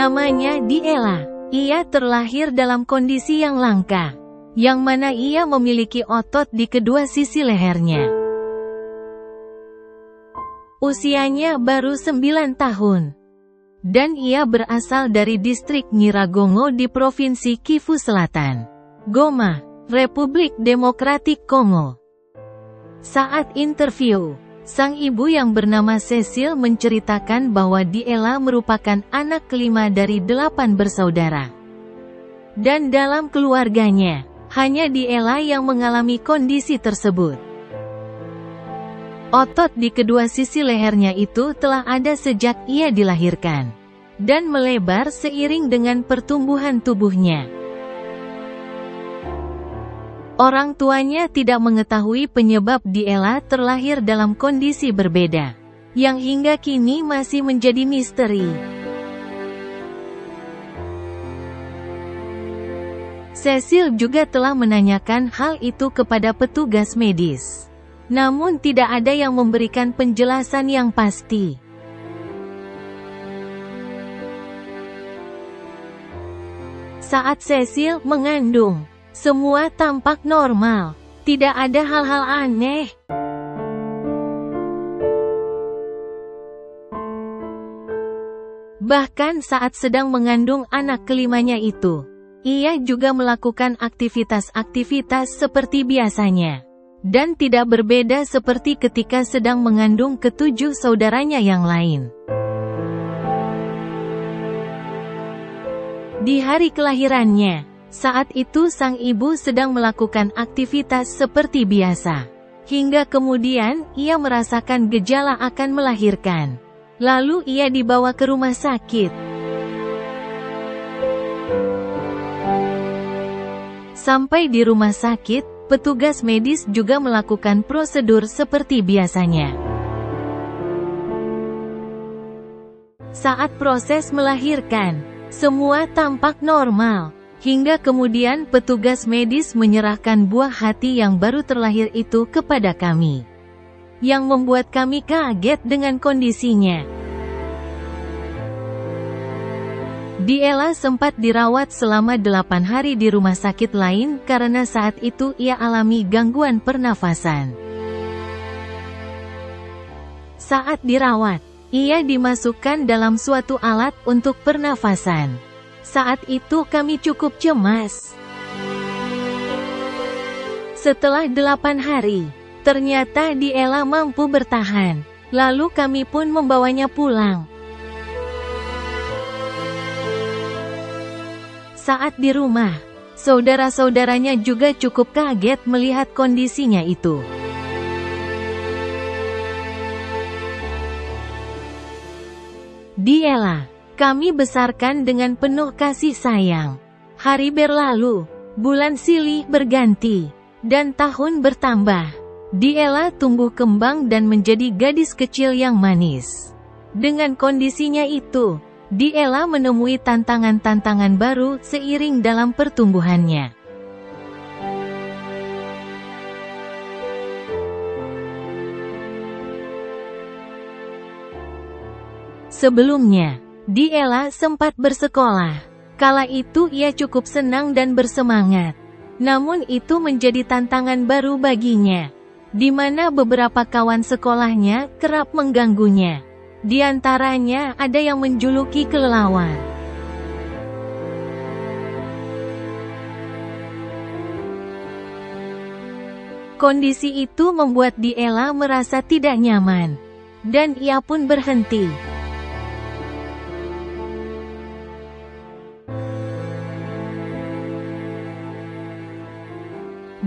Namanya Diela. Ia terlahir dalam kondisi yang langka, yang mana ia memiliki otot di kedua sisi lehernya. Usianya baru 9 tahun. Dan ia berasal dari distrik Nyiragongo di Provinsi Kivu Selatan, Goma, Republik Demokratik Kongo. Saat interview, sang ibu yang bernama Cecil menceritakan bahwa Diela merupakan anak kelima dari 8 bersaudara. Dan dalam keluarganya, hanya Diela yang mengalami kondisi tersebut. Otot di kedua sisi lehernya itu telah ada sejak ia dilahirkan, dan melebar seiring dengan pertumbuhan tubuhnya. Orang tuanya tidak mengetahui penyebab Diela terlahir dalam kondisi berbeda, yang hingga kini masih menjadi misteri. Cecil juga telah menanyakan hal itu kepada petugas medis, namun tidak ada yang memberikan penjelasan yang pasti. Saat Cecil mengandung, semua tampak normal, tidak ada hal-hal aneh. Bahkan saat sedang mengandung anak kelimanya itu, ia juga melakukan aktivitas-aktivitas seperti biasanya, dan tidak berbeda seperti ketika sedang mengandung ke-7 saudaranya yang lain. Di hari kelahirannya, saat itu sang ibu sedang melakukan aktivitas seperti biasa. Hingga kemudian, ia merasakan gejala akan melahirkan. Lalu ia dibawa ke rumah sakit. Sampai di rumah sakit, petugas medis juga melakukan prosedur seperti biasanya. Saat proses melahirkan, semua tampak normal. Hingga kemudian petugas medis menyerahkan buah hati yang baru terlahir itu kepada kami, yang membuat kami kaget dengan kondisinya. Diela sempat dirawat selama 8 hari di rumah sakit lain karena saat itu ia alami gangguan pernafasan. Saat dirawat, ia dimasukkan dalam suatu alat untuk pernafasan. Saat itu kami cukup cemas. Setelah 8 hari, ternyata Diela mampu bertahan. Lalu kami pun membawanya pulang. Saat di rumah, saudara-saudaranya juga cukup kaget melihat kondisinya itu. Diela, kami besarkan dengan penuh kasih sayang. Hari berlalu, bulan silih berganti, dan tahun bertambah. Diela tumbuh kembang dan menjadi gadis kecil yang manis. Dengan kondisinya itu, Diela menemui tantangan-tantangan baru seiring dalam pertumbuhannya. Sebelumnya, Diela sempat bersekolah. Kala itu ia cukup senang dan bersemangat. Namun itu menjadi tantangan baru baginya, di mana beberapa kawan sekolahnya kerap mengganggunya. Di antaranya ada yang menjuluki kelelawar. Kondisi itu membuat Diela merasa tidak nyaman, dan ia pun berhenti.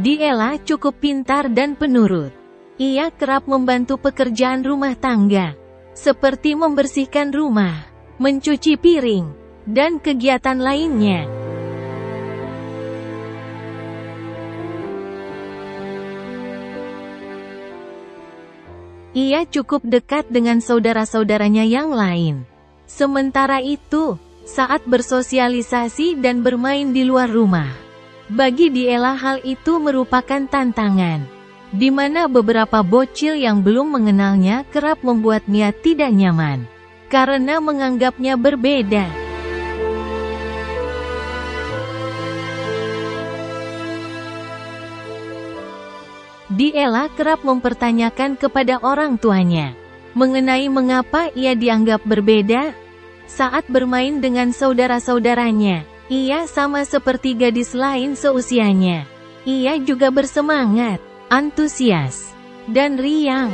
Diela cukup pintar dan penurut. Ia kerap membantu pekerjaan rumah tangga, seperti membersihkan rumah, mencuci piring, dan kegiatan lainnya. Ia cukup dekat dengan saudara-saudaranya yang lain. Sementara itu, saat bersosialisasi dan bermain di luar rumah, bagi Diela hal itu merupakan tantangan, di mana beberapa bocil yang belum mengenalnya kerap membuatnya tidak nyaman, karena menganggapnya berbeda. Diela kerap mempertanyakan kepada orang tuanya mengenai mengapa ia dianggap berbeda. Saat bermain dengan saudara-saudaranya, ia sama seperti gadis lain seusianya. Ia juga bersemangat, antusias, dan riang.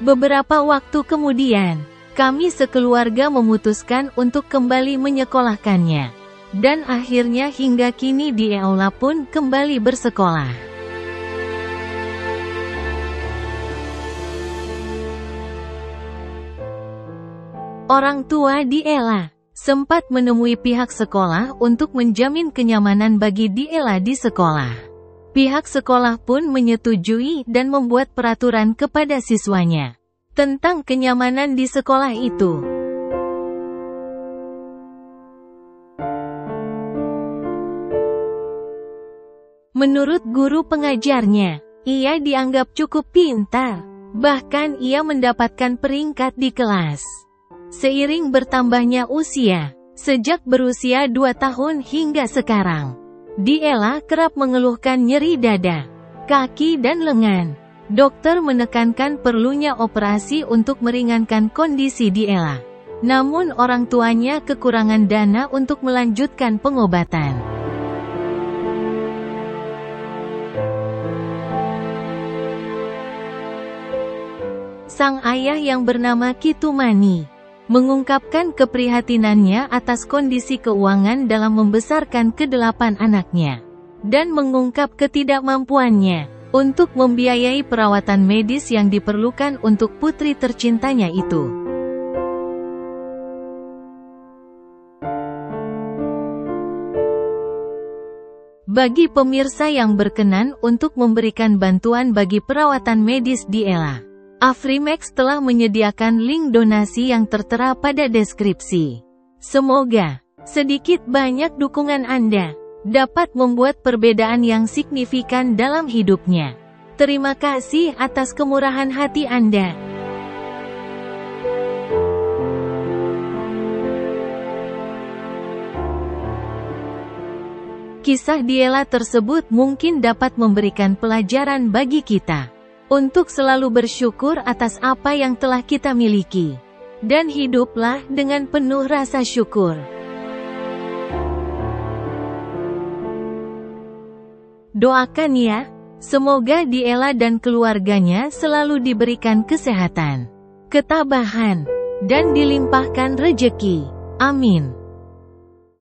Beberapa waktu kemudian, kami sekeluarga memutuskan untuk kembali menyekolahkannya. Dan akhirnya hingga kini Diela pun kembali bersekolah. Orang tua Diela sempat menemui pihak sekolah untuk menjamin kenyamanan bagi Diela di sekolah. Pihak sekolah pun menyetujui dan membuat peraturan kepada siswanya tentang kenyamanan di sekolah itu. Menurut guru pengajarnya, ia dianggap cukup pintar. Bahkan ia mendapatkan peringkat di kelas. Seiring bertambahnya usia, sejak berusia 2 tahun hingga sekarang, Diela kerap mengeluhkan nyeri dada, kaki dan lengan. Dokter menekankan perlunya operasi untuk meringankan kondisi Diela. Namun orang tuanya kekurangan dana untuk melanjutkan pengobatan. Sang ayah yang bernama Kitumani mengungkapkan keprihatinannya atas kondisi keuangan dalam membesarkan ke-8 anaknya, dan mengungkap ketidakmampuannya untuk membiayai perawatan medis yang diperlukan untuk putri tercintanya itu. Bagi pemirsa yang berkenan untuk memberikan bantuan bagi perawatan medis Diela, Afrimex telah menyediakan link donasi yang tertera pada deskripsi. Semoga sedikit banyak dukungan Anda dapat membuat perbedaan yang signifikan dalam hidupnya. Terima kasih atas kemurahan hati Anda. Kisah Diela tersebut mungkin dapat memberikan pelajaran bagi kita untuk selalu bersyukur atas apa yang telah kita miliki, dan hiduplah dengan penuh rasa syukur. Doakan ya, semoga Diela dan keluarganya selalu diberikan kesehatan, ketabahan, dan dilimpahkan rejeki. Amin.